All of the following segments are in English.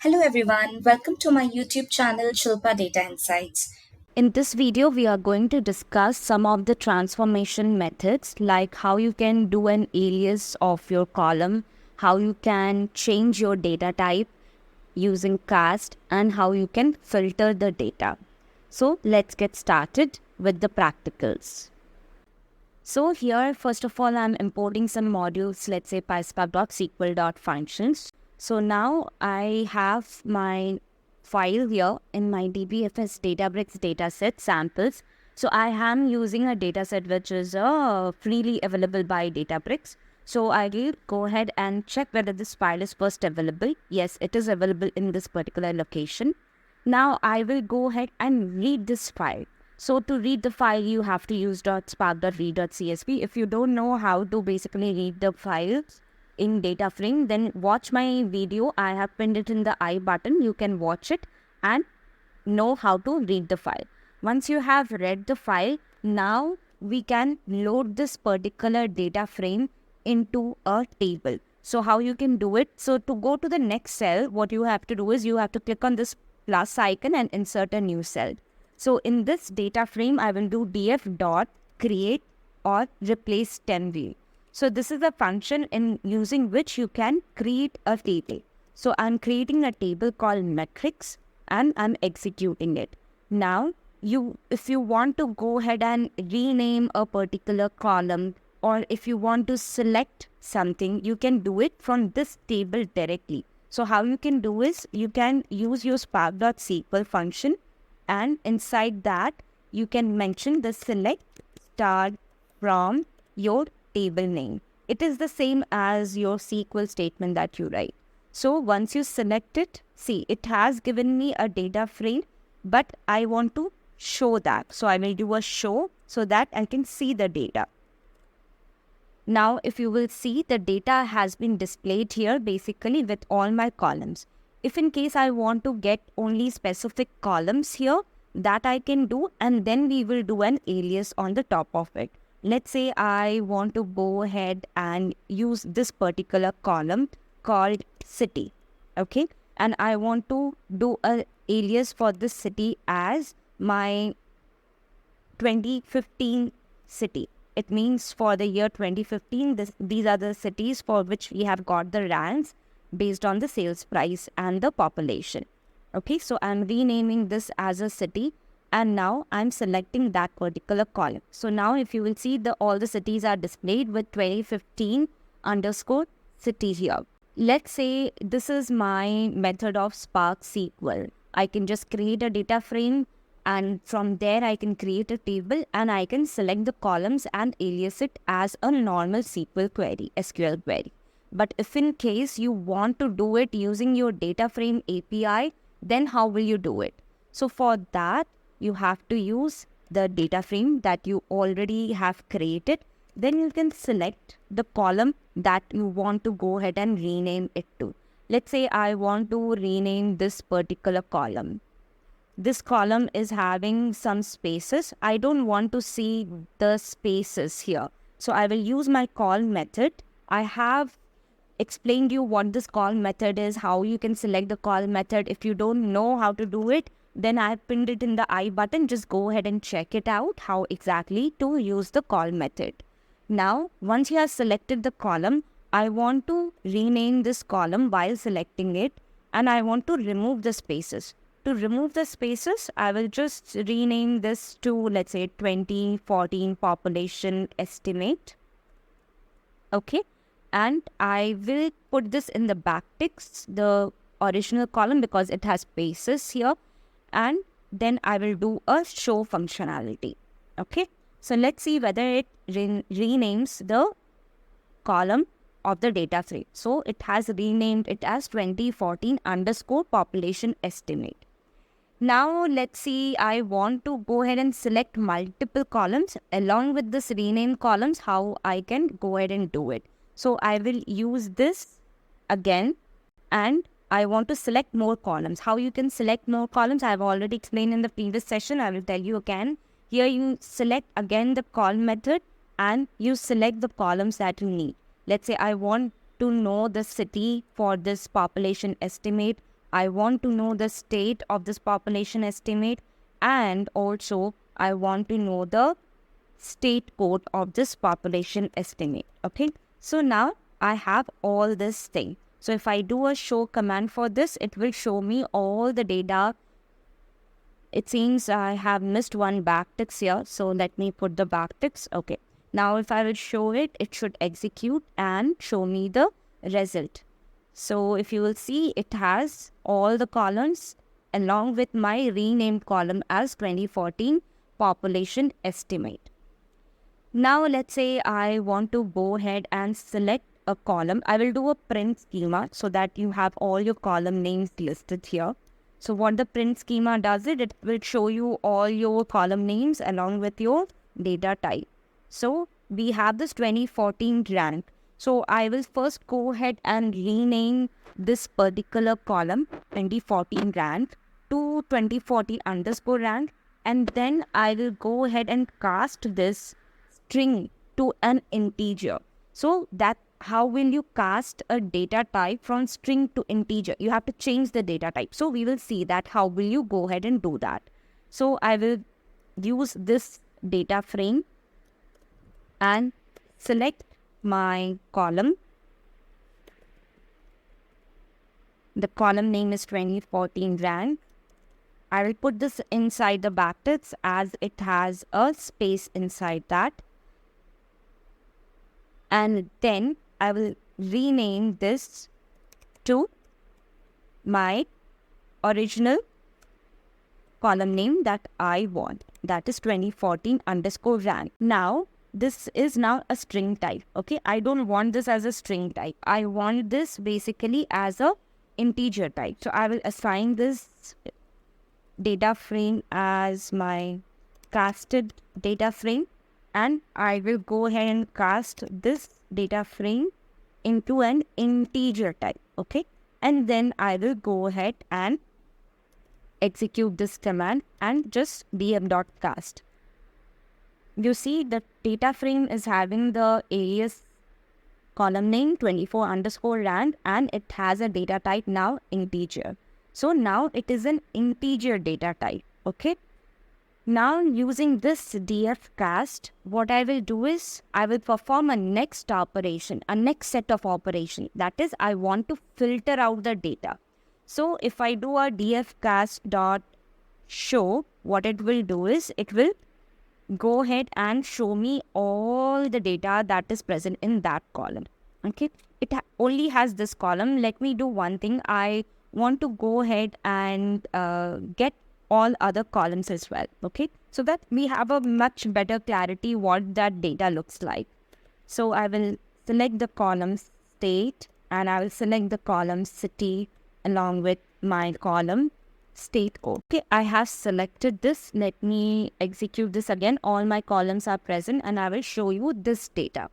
Hello everyone, welcome to my YouTube channel Shilpa Data Insights. In this video, we are going to discuss some of the transformation methods, like how you can do an alias of your column, how you can change your data type using cast, and how you can filter the data. So let's get started with the practicals. So here, first of all, I'm importing some modules, let's say PySpark.sql.functions. So now I have my file here in my DBFS Databricks dataset samples. So I am using a dataset which is freely available by Databricks. So I will go ahead and check whether this file is first available. Yes, it is available in this particular location. Now I will go ahead and read this file. So to read the file, you have to use .spark.read.csv. If you don't know how to basically read the files in data frame, then watch my video. I have pinned it in the I button. You can watch it and know how to read the file. Once you have read the file, now we can load this particular data frame into a table. So how you can do it? So to go to the next cell, what you have to do is you have to click on this plus icon and insert a new cell. So in this data frame, I will do df dot create or replace 10 view. So this is a function in using which you can create a table. So I'm creating a table called metrics and I'm executing it. Now, if you want to go ahead and rename a particular column, or if you want to select something, you can do it from this table directly. So how you can do is you can use your spark.sql function, and inside that you can mention the select star from your table name. It is the same as your SQL statement that you write. So once you select it, see, it has given me a data frame, but I want to show that. So I will do a show so that I can see the data. Now, if you will see, the data has been displayed here basically with all my columns. If in case I want to get only specific columns here, that I can do, and then we will do an alias on the top of it. Let's say I want to go ahead and use this particular column called city, okay? And I want to do an alias for this city as my 2015 city. It means for the year 2015, these are the cities for which we have got the ranks based on the sales price and the population. Okay, so I'm renaming this as a city, and now I'm selecting that particular column. So now if you will see, all the cities are displayed with 2015 underscore city here. Let's say this is my method of Spark SQL. I can just create a data frame, and from there I can create a table and I can select the columns and alias it as a normal SQL query. But if in case you want to do it using your data frame API, then how will you do it? So for that, you have to use the data frame that you already have created. Then you can select the column that you want to go ahead and rename it to. Let's say I want to rename this particular column. This column is having some spaces. I don't want to see the spaces here. So I will use my call method. I have explained you what this call method is, how you can select the call method. If you don't know how to do it, then I pinned it in the I button. Just go ahead and check it out, how exactly to use the call method. Now, once you have selected the column, I want to rename this column while selecting it, and I want to remove the spaces. To remove the spaces, I will just rename this to, let's say, 2014 population estimate. Okay. And I will put this in the backticks, the original column, because it has spaces here. And then I will do a show functionality. Okay. So let's see whether it renames the column of the data frame. So it has renamed it as 2014 underscore population estimate. Now let's see, I want to go ahead and select multiple columns along with this rename columns, how I can go ahead and do it. So I will use this again, and I want to select more columns. How you can select more columns, I have already explained in the previous session. I will tell you again. Here you select again the call method and you select the columns that you need. Let's say I want to know the city for this population estimate. I want to know the state of this population estimate, and also I want to know the state code of this population estimate. Okay, so now I have all this thing. So if I do a show command for this, it will show me all the data. It seems I have missed one backticks here, so let me put the backticks. Okay, now if I will show it, it should execute and show me the result. So if you will see, it has all the columns along with my renamed column as 2014 population estimate. Now let's say I want to go ahead and select a column. I will do a print schema so that you have all your column names listed here. So what the print schema does it will show you all your column names along with your data type. So we have this 2014 rank. So I will first go ahead and rename this particular column 2014 rank to 2014 underscore rank, and then I will go ahead and cast this string to an integer. So that how will you cast a data type from string to integer? You have to change the data type. So we will see that how will you go ahead and do that. So I will use this data frame and select my column. The column name is 2014 rank. I will put this inside the brackets as it has a space inside that. And then I will rename this to my original column name that I want. That is 2014 underscore rank. Now, this is now a string type. Okay, I don't want this as a string type. I want this basically as a integer type. So I will assign this data frame as my casted data frame, and I will go ahead and cast this data frame into an integer type. Okay, and then I will go ahead and execute this command and just df.cast. You see the data frame is having the alias column name 24 underscore rank, and it has a data type now integer. So now it is an integer data type. Okay. Now using this df cast, what I will do is I will perform a next operation, a next set of operation. That is, I want to filter out the data. So if I do a df cast dot show, what it will do is it will go ahead and show me all the data that is present in that column. Okay, it only has this column. Let me do one thing. I want to go ahead and get all other columns as well. Okay, so that we have a much better clarity what that data looks like. So I will select the column state, and I will select the column city along with my column state code. Okay, I have selected this. Let me execute this again. All my columns are present, and I will show you this data.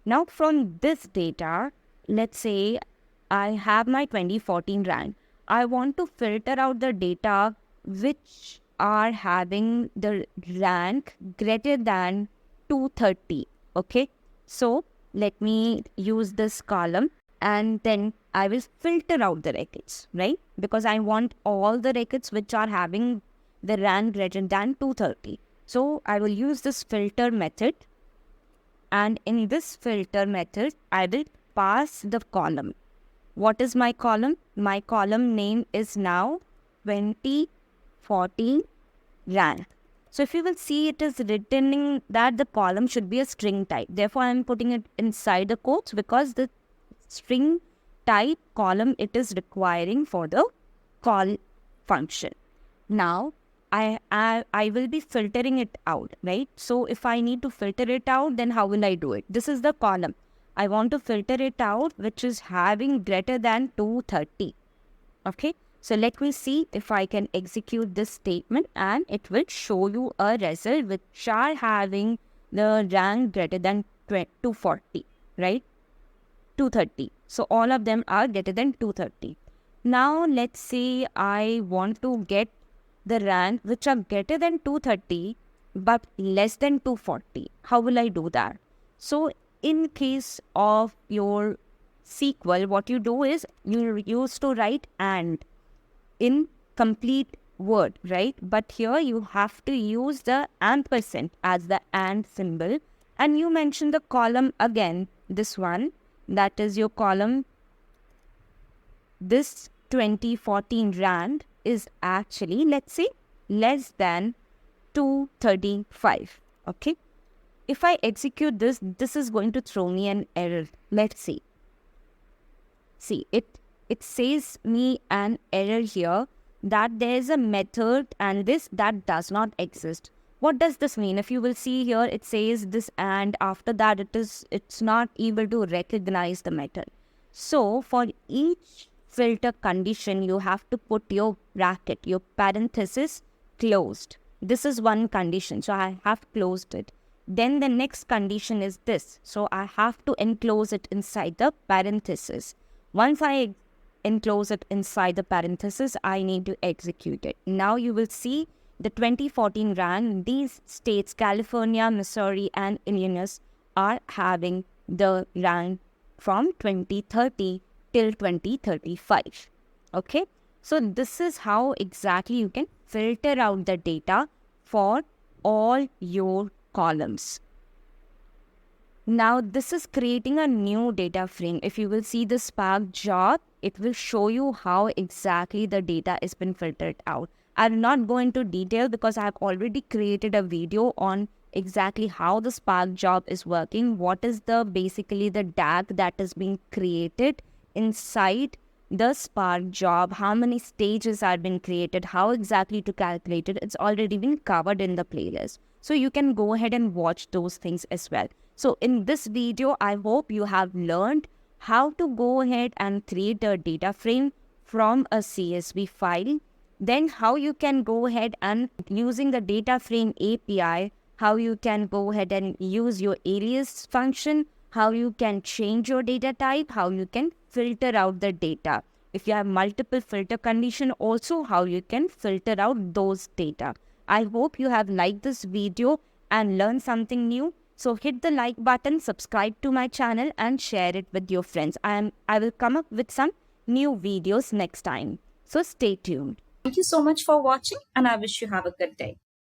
Now from this data, let's say I have my 2014 rank. I want to filter out the data which are having the rank greater than 230. Okay, so let me use this column, and then I will filter out the records, right? Because I want all the records which are having the rank greater than 230. So I will use this filter method, and in this filter method, I will pass the column. What is my column? My column name is now 2014 rank. So if you will see, it is returning that the column should be a string type. Therefore, I am putting it inside the quotes because the string type column it is requiring for the call function. Now, I will be filtering it out, right? So if I need to filter it out, then how will I do it? This is the column. I want to filter it out which is having greater than 230. Okay. So let me see if I can execute this statement, and it will show you a result which are having the rank greater than 240, right? 230. So all of them are greater than 230. Now let's say I want to get the rank which are greater than 230 but less than 240. How will I do that? So in case of your SQL, what you do is you used to write AND. in complete word, right? But here you have to use the ampersand as the and symbol, and you mention the column again, this one, that is your column. This 2014 rand is actually, let's say, less than 235. Okay. If I execute this, this is going to throw me an error. Let's see. See, it says me an error here that there is a method and this that does not exist. What does this mean? If you will see here, it says this and after that it's not able to recognize the method. So for each filter condition, you have to put your bracket, your parenthesis closed. This is one condition, so I have closed it. Then the next condition is this, so I have to enclose it inside the parenthesis. Once I enclose it inside the parenthesis, I need to execute it. Now you will see the 2014 rand, these states, California, Missouri, and Illinois, are having the rand from 2030 till 2035. Okay, so this is how exactly you can filter out the data for all your columns. Now this is creating a new data frame. If you will see the Spark job, it will show you how exactly the data has been filtered out. I will not go into detail because I have already created a video on exactly how the Spark job is working. What is the basically the DAG that is being created inside the Spark job, how many stages are been created, how exactly to calculate it. It's already been covered in the playlist. So you can go ahead and watch those things as well. So in this video, I hope you have learned how to go ahead and create a data frame from a CSV file. Then how you can go ahead and using the data frame API, how you can go ahead and use your alias function, how you can change your data type, how you can filter out the data. If you have multiple filter condition, also how you can filter out those data. I hope you have liked this video and learned something new. So hit the like button, subscribe to my channel and share it with your friends. I will come up with some new videos next time. So stay tuned. Thank you so much for watching and I wish you have a good day.